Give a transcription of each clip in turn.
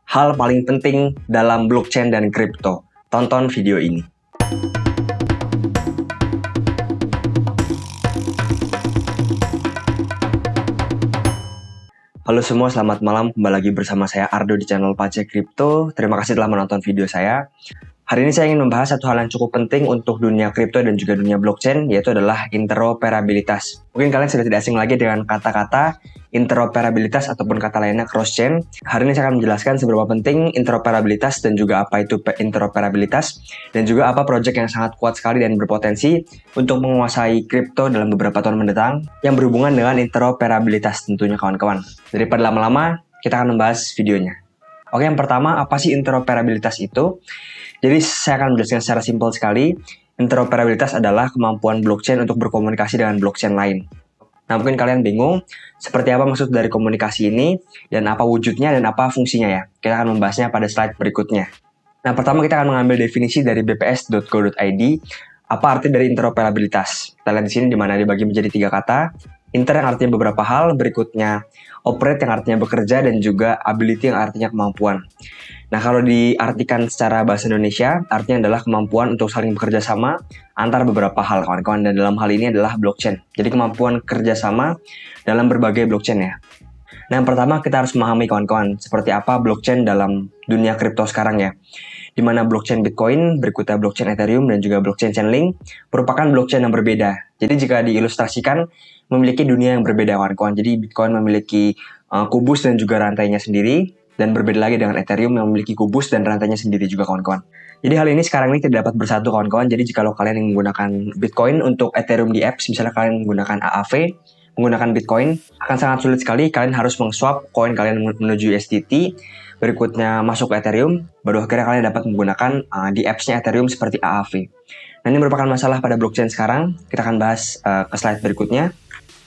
hal paling penting dalam blockchain dan kripto. Tonton video ini. Halo semua, selamat malam. Kembali lagi bersama saya Ardo di channel Pace Kripto. Terima kasih telah menonton video saya. Hari ini saya ingin membahas satu hal yang cukup penting untuk dunia kripto dan juga dunia blockchain, yaitu adalah interoperabilitas. Mungkin kalian sudah tidak asing lagi dengan kata-kata interoperabilitas ataupun kata lainnya cross-chain. Hari ini saya akan menjelaskan seberapa penting interoperabilitas dan juga apa itu interoperabilitas, dan juga apa proyek yang sangat kuat sekali dan berpotensi untuk menguasai kripto dalam beberapa tahun mendatang yang berhubungan dengan interoperabilitas tentunya kawan-kawan. Daripada lama-lama, kita akan membahas videonya. Oke, yang pertama, apa sih interoperabilitas itu? Jadi saya akan menjelaskan secara simpel sekali. Interoperabilitas adalah kemampuan blockchain untuk berkomunikasi dengan blockchain lain. Nah, mungkin kalian bingung seperti apa maksud dari komunikasi ini dan apa wujudnya dan apa fungsinya ya. Kita akan membahasnya pada slide berikutnya. Nah, pertama kita akan mengambil definisi dari bps.go.id. Apa arti dari interoperabilitas? Kita lihat di sini di mana dibagi menjadi 3 kata. Inter yang artinya beberapa hal, berikutnya operate yang artinya bekerja, dan juga ability yang artinya kemampuan. Nah, kalau diartikan secara bahasa Indonesia, artinya adalah kemampuan untuk saling bekerja sama antara beberapa hal, kawan-kawan. Dan dalam hal ini adalah blockchain. Jadi kemampuan kerjasama dalam berbagai blockchain ya. Nah, yang pertama kita harus memahami, kawan-kawan, seperti apa blockchain dalam dunia kripto sekarang ya. Di mana blockchain Bitcoin, berikutnya blockchain Ethereum, dan juga blockchain Chainlink merupakan blockchain yang berbeda. Jadi jika diilustrasikan, memiliki dunia yang berbeda, kawan-kawan. Jadi Bitcoin memiliki kubus dan juga rantainya sendiri, dan berbeda lagi dengan Ethereum yang memiliki kubus dan rantainya sendiri juga, kawan-kawan. Jadi hal ini sekarang ini tidak dapat bersatu, kawan-kawan. Jadi jika kalian yang menggunakan Bitcoin untuk Ethereum di apps, misalnya kalian menggunakan AAV, menggunakan Bitcoin, akan sangat sulit sekali. Kalian harus meng-swap koin kalian menuju USDT, berikutnya masuk ke Ethereum, baru akhirnya kalian dapat menggunakan di apps-nya Ethereum seperti AAV. Nah, ini merupakan masalah pada blockchain sekarang. Kita akan bahas ke slide berikutnya.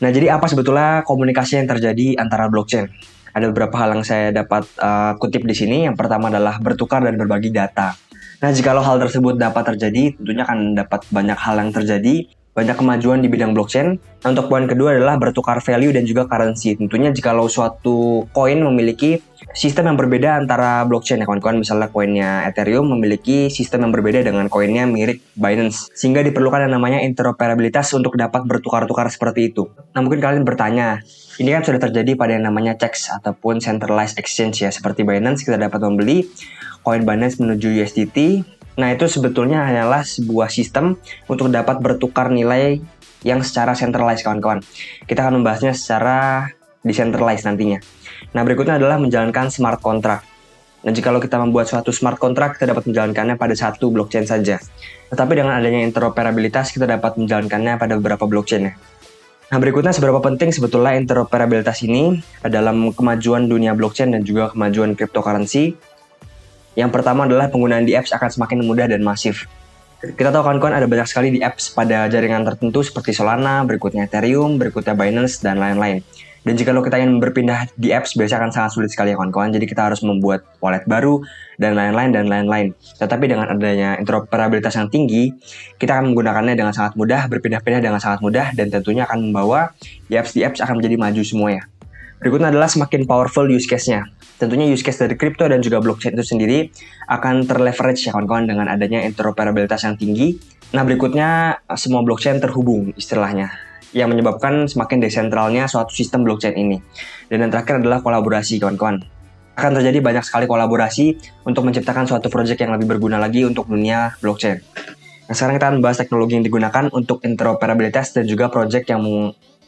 Nah, jadi apa sebetulnya komunikasi yang terjadi antara blockchain? Ada beberapa hal yang saya dapat kutip di sini. Yang pertama adalah bertukar dan berbagi data. Nah, jika hal tersebut dapat terjadi, tentunya akan dapat banyak hal yang terjadi, banyak kemajuan di bidang blockchain. Nah, untuk poin kedua adalah bertukar value dan juga currency. Tentunya jika suatu koin memiliki sistem yang berbeda antara blockchain ya, kawan-kawan. Misalnya koinnya Ethereum memiliki sistem yang berbeda dengan koinnya mirip Binance, sehingga diperlukan yang namanya interoperabilitas untuk dapat bertukar-tukar seperti itu. Nah, mungkin kalian bertanya, ini kan sudah terjadi pada yang namanya CEX ataupun centralized exchange ya, seperti Binance. Kita dapat membeli koin Binance menuju USDT. Nah, itu sebetulnya hanyalah sebuah sistem untuk dapat bertukar nilai yang secara centralized, kawan-kawan. Kita akan membahasnya secara decentralized nantinya. Nah, berikutnya adalah menjalankan smart contract. Nah, jika kita membuat suatu smart contract, kita dapat menjalankannya pada satu blockchain saja. Tetapi dengan adanya interoperabilitas, kita dapat menjalankannya pada beberapa blockchain ya. Nah, berikutnya seberapa penting sebetulnya interoperabilitas ini dalam kemajuan dunia blockchain dan juga kemajuan cryptocurrency. Yang pertama adalah penggunaan di apps akan semakin mudah dan masif. Kita tahu, kawan-kawan, ada banyak sekali di apps pada jaringan tertentu seperti Solana, berikutnya Ethereum, berikutnya Binance, dan lain-lain. Dan jika kita ingin berpindah di apps, biasanya akan sangat sulit sekali ya, kawan-kawan. Jadi kita harus membuat wallet baru, dan lain-lain. Tetapi dengan adanya interoperabilitas yang tinggi, kita akan menggunakannya dengan sangat mudah, berpindah-pindah dengan sangat mudah, dan tentunya akan membawa di apps akan menjadi maju semua ya. Berikutnya adalah semakin powerful use case-nya. Tentunya use case dari crypto dan juga blockchain itu sendiri akan terleverage ya, kawan-kawan, dengan adanya interoperabilitas yang tinggi. Nah, berikutnya semua blockchain terhubung istilahnya, yang menyebabkan semakin desentralnya suatu sistem blockchain ini. Dan yang terakhir adalah kolaborasi, kawan-kawan. Akan terjadi banyak sekali kolaborasi untuk menciptakan suatu project yang lebih berguna lagi untuk dunia blockchain. Nah, sekarang kita akan membahas teknologi yang digunakan untuk interoperabilitas dan juga project yang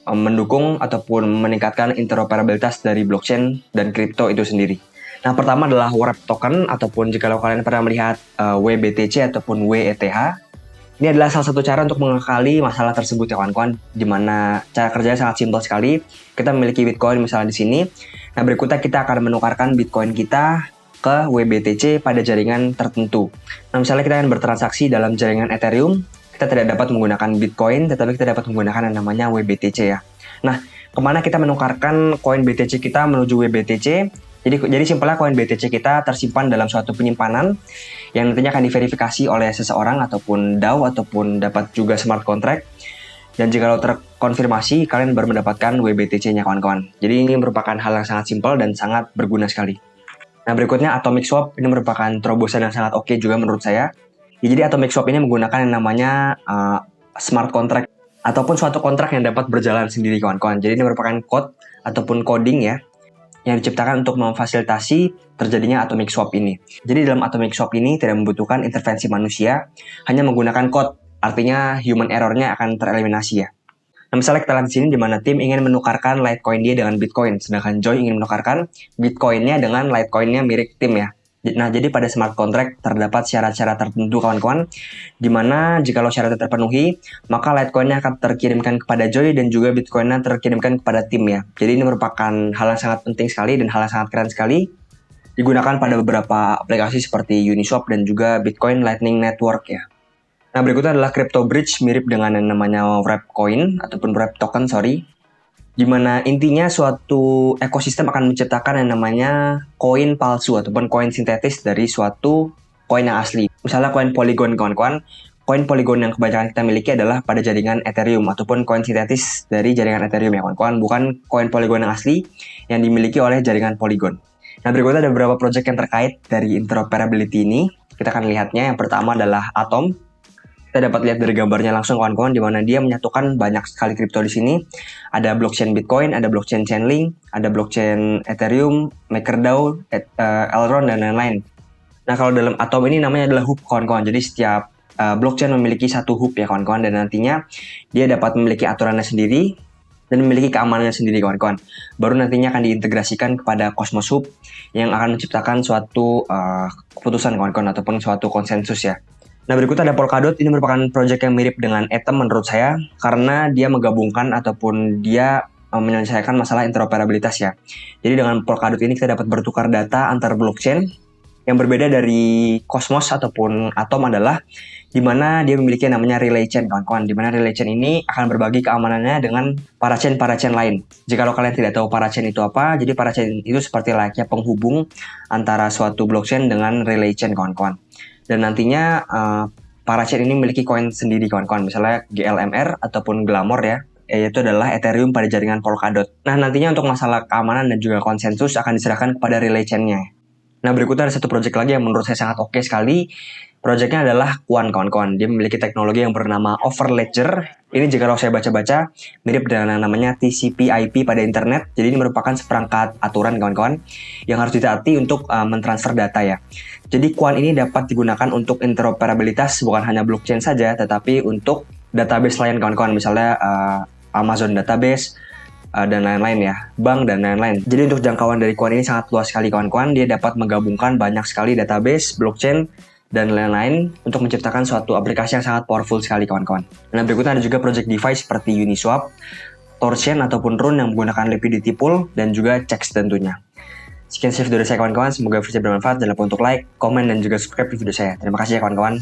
mendukung ataupun meningkatkan interoperabilitas dari blockchain dan kripto itu sendiri. Nah, pertama adalah Wrap Token, ataupun jika kalian pernah melihat WBTC ataupun WETH. Ini adalah salah satu cara untuk mengakali masalah tersebut ya, kawan-kawan, di mana cara kerjanya sangat simpel sekali. Kita memiliki Bitcoin misalnya di sini. Nah, berikutnya kita akan menukarkan Bitcoin kita ke WBTC pada jaringan tertentu. Nah, misalnya kita akan bertransaksi dalam jaringan Ethereum, kita tidak dapat menggunakan Bitcoin, tetapi kita dapat menggunakan yang namanya WBTC ya. Nah, kemana kita menukarkan koin BTC kita menuju WBTC? Jadi simpelnya koin BTC kita tersimpan dalam suatu penyimpanan yang nantinya akan diverifikasi oleh seseorang ataupun DAO ataupun dapat juga smart contract. Dan jika terkonfirmasi, kalian baru mendapatkan WBTC-nya, kawan-kawan. Jadi ini merupakan hal yang sangat simpel dan sangat berguna sekali. Nah, berikutnya Atomic Swap. Ini merupakan terobosan yang sangat oke juga menurut saya. Ya, jadi Atomic Swap ini menggunakan yang namanya smart contract ataupun suatu kontrak yang dapat berjalan sendiri kawan-kawan. Jadi ini merupakan code ataupun coding ya yang diciptakan untuk memfasilitasi terjadinya atomic swap ini. Jadi dalam atomic swap ini tidak membutuhkan intervensi manusia, hanya menggunakan code. Artinya human error-nya akan tereliminasi ya. Nah, misalnya kita lihat di sini di mana tim ingin menukarkan Litecoin dia dengan Bitcoin, sedangkan Joy ingin menukarkan Bitcoin-nya dengan Litecoin-nya mirip tim ya. Nah, jadi pada smart contract terdapat syarat-syarat tertentu kawan-kawan, di mana jikalau syaratnya terpenuhi, maka Litecoin-nya akan terkirimkan kepada Joy dan juga Bitcoin-nya terkirimkan kepada tim ya. Jadi ini merupakan hal yang sangat penting sekali dan hal yang sangat keren sekali, digunakan pada beberapa aplikasi seperti Uniswap dan juga Bitcoin Lightning Network ya. Nah, berikutnya adalah Crypto Bridge, mirip dengan yang namanya Wrap Coin ataupun Wrap Token, di mana intinya suatu ekosistem akan menciptakan yang namanya koin palsu ataupun koin sintetis dari suatu koin yang asli. Misalnya koin Polygon kawan-kawan. Koin Polygon yang kebanyakan kita miliki adalah pada jaringan Ethereum ataupun koin sintetis dari jaringan Ethereum ya kawan-kawan, bukan koin Polygon yang asli yang dimiliki oleh jaringan Polygon. Nah, berikutnya ada beberapa project yang terkait dari interoperability ini. Kita akan lihatnya. Yang pertama adalah Atom. Kita dapat lihat dari gambarnya langsung kawan-kawan, di mana dia menyatukan banyak sekali kripto di sini. Ada blockchain Bitcoin, ada blockchain Chainlink, ada blockchain Ethereum, MakerDAO, Elrond, dan lain-lain. Nah, kalau dalam Atom ini namanya adalah hub kawan-kawan. Jadi setiap blockchain memiliki satu hub ya kawan-kawan, dan nantinya dia dapat memiliki aturannya sendiri dan memiliki keamanannya sendiri kawan-kawan. Baru nantinya akan diintegrasikan kepada Cosmos Hub yang akan menciptakan suatu keputusan kawan-kawan ataupun suatu konsensus ya. Nah, berikutnya ada Polkadot. Ini merupakan project yang mirip dengan Atom menurut saya, karena dia menggabungkan ataupun dia menyelesaikan masalah interoperabilitas ya. Jadi dengan Polkadot ini kita dapat bertukar data antar blockchain. Yang berbeda dari Cosmos ataupun Atom adalah di mana dia memiliki yang namanya relay chain kawan-kawan. Di mana relay chain ini akan berbagi keamanannya dengan parachain lain. Jika kalian tidak tahu parachain itu apa, jadi parachain itu seperti layaknya penghubung antara suatu blockchain dengan relay chain kawan-kawan. Dan nantinya parachain ini memiliki koin sendiri kawan-kawan, misalnya GLMR ataupun Glamor ya, yaitu adalah Ethereum pada jaringan Polkadot. Nah, nantinya untuk masalah keamanan dan juga konsensus akan diserahkan kepada relay chain-nya. Nah, berikutnya ada satu project lagi yang menurut saya sangat oke sekali. Projectnya adalah Quan kawan-kawan. Dia memiliki teknologi yang bernama Overledger. Ini jika saya baca-baca mirip dengan yang namanya TCP/IP pada internet. Jadi ini merupakan seperangkat aturan kawan-kawan yang harus ditaati untuk mentransfer data ya. Jadi Quan ini dapat digunakan untuk interoperabilitas bukan hanya blockchain saja, tetapi untuk database lain kawan-kawan. Misalnya Amazon database, dan lain-lain ya, bank dan lain-lain. Jadi untuk jangkauan dari Quan ini sangat luas sekali kawan-kawan. Dia dapat menggabungkan banyak sekali database, blockchain, dan lain-lain untuk menciptakan suatu aplikasi yang sangat powerful sekali kawan-kawan. Nah, berikutnya ada juga project DeFi seperti Uniswap, Torchain ataupun Rune yang menggunakan liquidity pool dan juga checks tentunya. Sekian video dari saya kawan-kawan, semoga video bermanfaat. Jangan lupa untuk like, komen, dan juga subscribe di video saya. Terima kasih ya kawan-kawan.